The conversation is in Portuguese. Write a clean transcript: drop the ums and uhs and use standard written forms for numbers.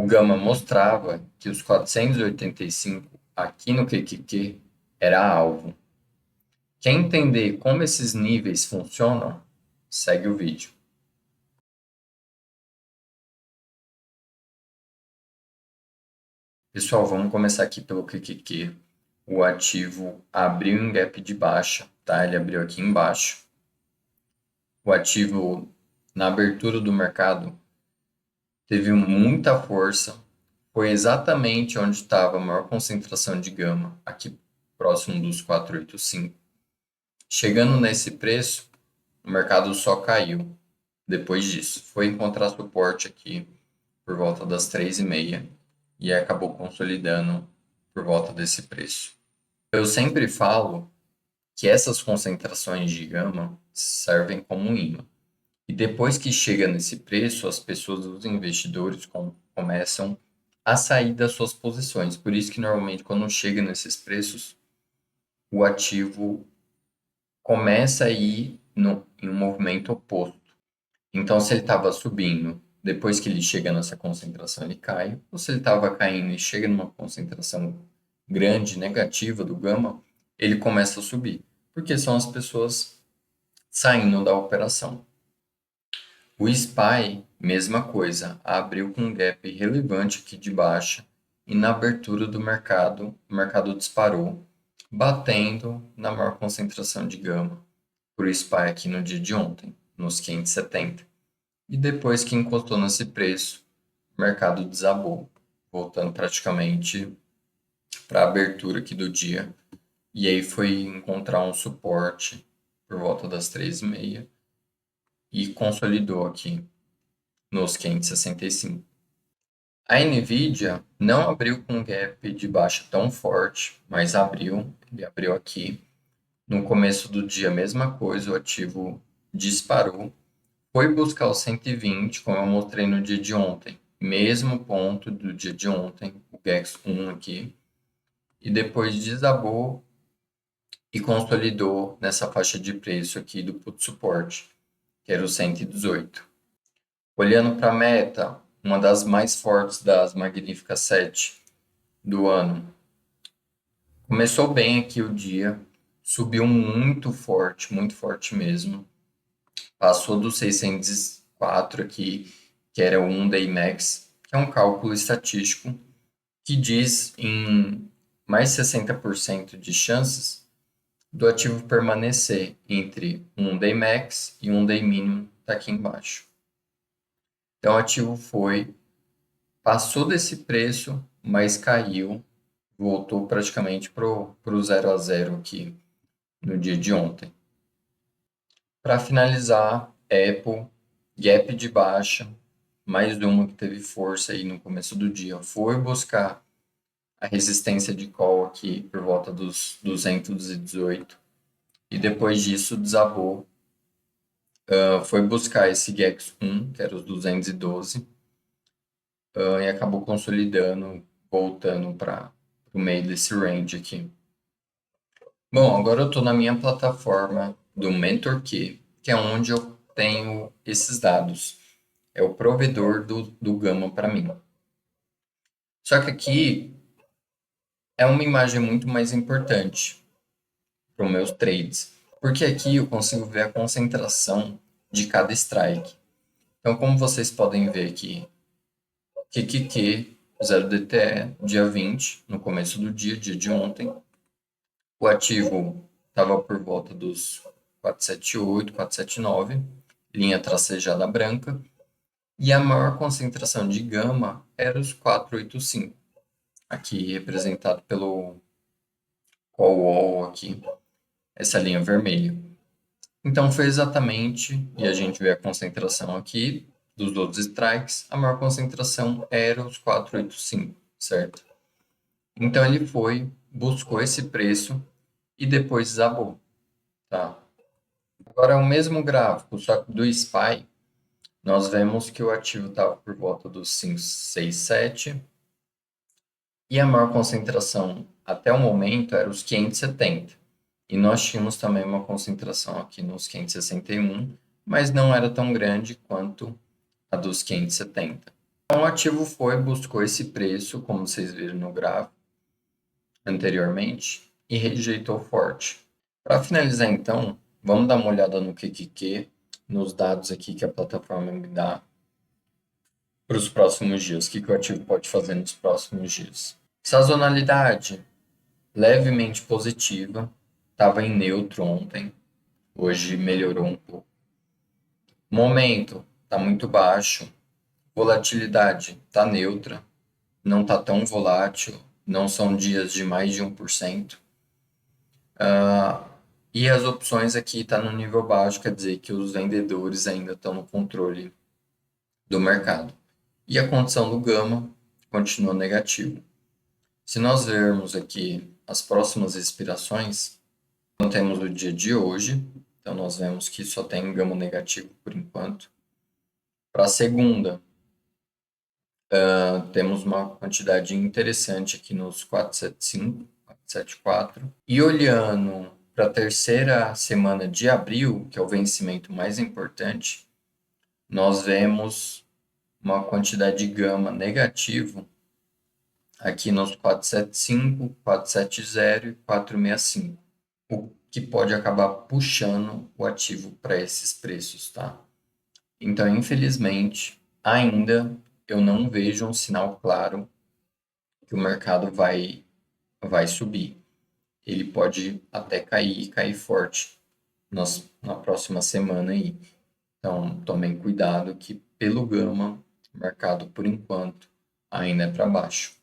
O Gama mostrava que os 485 aqui no QQQ era alvo. Quer entender como esses níveis funcionam? Segue o vídeo. Pessoal, vamos começar aqui pelo QQQ. O ativo abriu em gap de baixa, tá? Ele abriu aqui embaixo. O ativo, na abertura do mercado, teve muita força. Foi exatamente onde estava a maior concentração de gama, aqui próximo dos 485. Chegando nesse preço, o mercado só caiu depois disso. Foi encontrar suporte aqui por volta das 3h30 e acabou consolidando por volta desse preço. Eu sempre falo que essas concentrações de gama servem como um imã. E depois que chega nesse preço, as pessoas, os investidores, começam a sair das suas posições. Por isso que normalmente quando chega nesses preços, o ativo começa a ir em um movimento oposto. Então, se ele estava subindo, depois que ele chega nessa concentração, ele cai. Ou se ele estava caindo e chega numa concentração grande, negativa do gama, ele começa a subir. Porque são as pessoas saindo da operação. O SPY, mesma coisa, abriu com um gap relevante aqui de baixa e na abertura do mercado, o mercado disparou, batendo na maior concentração de gama para o SPY aqui no dia de ontem, nos 570. E depois que encostou nesse preço, o mercado desabou, voltando praticamente para a abertura aqui do dia. E aí foi encontrar um suporte por volta das 3h30 e consolidou aqui nos 565. A Nvidia não abriu com gap de baixa tão forte, mas ele abriu aqui. No começo do dia, mesma coisa, o ativo disparou, foi buscar o 120, como eu mostrei no dia de ontem, mesmo ponto do dia de ontem, o GEX 1 aqui, e depois desabou e consolidou nessa faixa de preço aqui do put support, que era o 118. Olhando para a meta, uma das mais fortes das Magníficas 7 do ano. Começou bem aqui o dia, subiu muito forte mesmo. Passou dos 604 aqui, que era o 1 Day Max, que é um cálculo estatístico que diz em mais 60% de chances do ativo permanecer entre um Day Max e um Day Minimum, tá aqui embaixo. Então, o ativo passou desse preço, mas caiu, voltou praticamente para o 0 a 0 aqui no dia de ontem. Para finalizar, Apple, gap de baixa, mais uma que teve força aí no começo do dia, foi buscar a resistência de call aqui por volta dos 218 e depois disso desabou. Foi buscar esse GEX 1, que era os 212, e acabou consolidando, voltando para o meio desse range aqui. Bom, agora eu estou na minha plataforma do MentorQ, que é onde eu tenho esses dados. É o provedor do Gama para mim. Só que aqui é uma imagem muito mais importante para os meus trades, porque aqui eu consigo ver a concentração de cada strike. Então, como vocês podem ver aqui, QQQ 0DTE, dia 20, no começo do dia de ontem, o ativo estava por volta dos 478, 479, linha tracejada branca, e a maior concentração de gama era os 485, aqui representado pelo call wall aqui, essa linha vermelha. Então foi exatamente, e a gente vê a concentração aqui dos outros strikes, a maior concentração era os 485, certo? Então ele buscou esse preço e depois desabou, tá? Agora, o mesmo gráfico, só que do SPY, nós vemos que o ativo estava por volta dos 567 e a maior concentração até o momento era os 570. E nós tínhamos também uma concentração aqui nos 561, mas não era tão grande quanto a dos 570. Então, o ativo buscou esse preço, como vocês viram no gráfico anteriormente, e rejeitou forte. Para finalizar, então, vamos dar uma olhada no que nos dados aqui que a plataforma me dá para os próximos dias. O que o ativo pode fazer nos próximos dias? Sazonalidade levemente positiva, estava em neutro ontem, hoje melhorou um pouco. Momento está muito baixo, volatilidade está neutra, não está tão volátil, não são dias de mais de 1%. E as opções aqui estão no nível baixo, quer dizer que os vendedores ainda estão no controle do mercado. E a condição do gama continua negativa. Se nós vermos aqui as próximas expirações, então temos o dia de hoje, então nós vemos que só tem gama negativo por enquanto. Para a segunda, temos uma quantidade interessante aqui nos 475, 474. E olhando para a terceira semana de abril, que é o vencimento mais importante, nós vemos uma quantidade de gama negativo aqui nos 475, 470 e 465, o que pode acabar puxando o ativo para esses preços, tá? Então, infelizmente, ainda eu não vejo um sinal claro que o mercado vai subir. Ele pode até cair forte na próxima semana aí. Então, tomem cuidado que pelo gama, o mercado, por enquanto, ainda é para baixo.